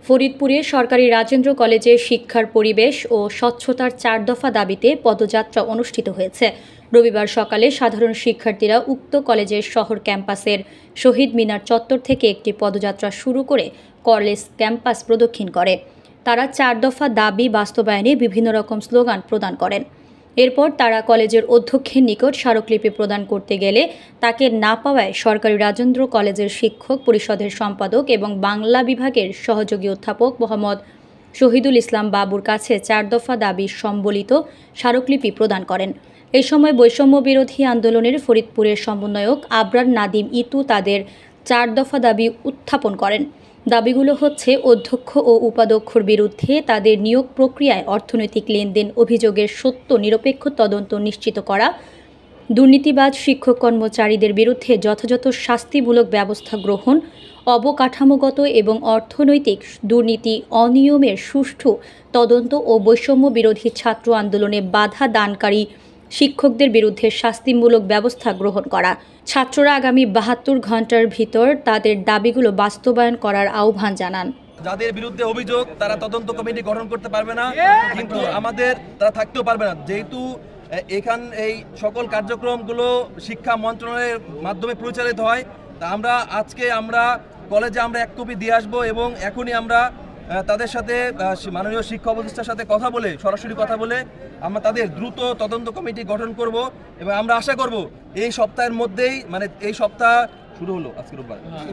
ফরিদপুরে সরকারি রাজেন্দ্র কলেজে শিক্ষার পরিবেশ ও স্বচ্ছতার 4 দফা দাবিতে পদযাত্রা অনুষ্ঠিত হয়েছে। রবিবার সকালে সাধারণ শিক্ষার্থীরা উক্ত কলেজের শহর ক্যাম্পাসের শহীদ মিনার চত্বর থেকে একটি পদযাত্রা শুরু করে কলেজ ক্যাম্পাস প্রদক্ষিণ করে। তারা 4 দফা দাবি বাস্তবায়নে বিভিন্ন রকম স্লোগান প্রদান করেন। এরপর তারা কলেজের অধ্যক্ষের নিকট স্মারকলিপি প্রদান করতে গেলে তাকে না পাওয়ায় সরকারি রাজেন্দ্র কলেজের শিক্ষক পরিষদের সম্পাদক এবং বাংলা বিভাগের সহযোগী অধ্যাপক মোহাম্মদ শহীদুল ইসলাম বাবুর কাছে 4 দফা দাবি সম্বলিত স্মারকলিপি প্রদান করেন। এই সময় বৈষম্য বিরোধী আন্দোলনের ফরিদপুরের সমন্বয়ক আবরার নাদিম ইতু তাদের 4 দফা দাবি উত্থাপন করেন। দাবিগুলো হচ্ছে অধ্যক্ষ ও উপাধ্যক্ষর বিরুদ্ধে তাদের নিয়োগ প্রক্রিয়ায় অর্থনৈতিক লেনদেন অভিযোগের সত্য নিরপেক্ষ তদন্ত নিশ্চিত করা, দুর্নীতিবাজ শিক্ষক কর্মচারীদের বিরুদ্ধে যথাযথ শাস্তিমূলক ব্যবস্থা গ্রহণ, অবকাঠামোগত এবং অর্থনৈতিক দুর্নীতি অনিয়মের সুষ্ঠু তদন্ত ও বৈষম্য বিরোধী ছাত্র আন্দোলনে বাধা দানকারী শিক্ষকদের বিরুদ্ধে শাস্তিমূলক ব্যবস্থা গ্রহণ করা। ছাত্ররা আগামী 72 ঘন্টার ভিতর তাদের দাবিগুলো বাস্তবায়ন করার আহ্বান জানান। যাদের বিরুদ্ধে অভিযোগ তারা তদন্ত কমিটি গঠন করতে পারবে না, কিন্তু আমাদের তারা থাকতেও পারবে না, যেহেতু এই সকল কার্যক্রমগুলো শিক্ষা মন্ত্রণালয়ের মাধ্যমে পরিচালিত হয়। তা আমরা কলেজে এক কপি দিয়ে আসবো এবং এখনই আমরা তাদের সাথে মাননীয় শিক্ষা উপদেষ্টার সাথে সরাসরি কথা বলে আমরা তাদের দ্রুত তদন্ত কমিটি গঠন করব এবং আমরা আশা করব এই সপ্তাহের মধ্যেই, এই সপ্তাহ শুরু হলো, আজকে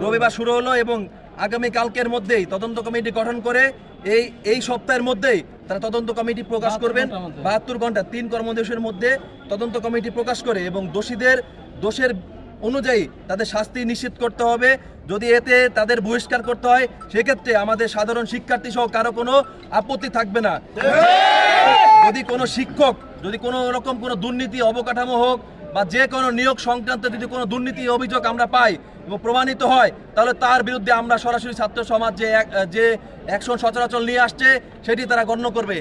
রবিবার শুরু হলো এবং আগামী কালকের মধ্যেই তদন্ত কমিটি গঠন করে এই সপ্তাহের মধ্যেই তারা তদন্ত কমিটি প্রকাশ করবেন। 72 ঘন্টা 3 কর্মদিবসের মধ্যে তদন্ত কমিটি প্রকাশ করে এবং দোষের অনুযায়ী তাদের শাস্তি নিশ্চিত করতে হবে। যদি এতে তাদের বহিষ্কার করতে হয় সেক্ষেত্রে আমাদের সাধারণ শিক্ষার্থী সহ কারো কোনো আপত্তি থাকবে না। যদি কোনো শিক্ষক কোনো রকম কোনো দুর্নীতি অবকাঠামো হোক বা যে কোনো নিয়োগ সংক্রান্ত যদি কোনো দুর্নীতি অভিযোগ আমরা পাই এবং প্রমাণিত হয়, তাহলে তার বিরুদ্ধে আমরা সরাসরি ছাত্র সমাজ যে অ্যাকশন সচরাচর নিয়ে আসছে সেটি তারা গণ্য করবে।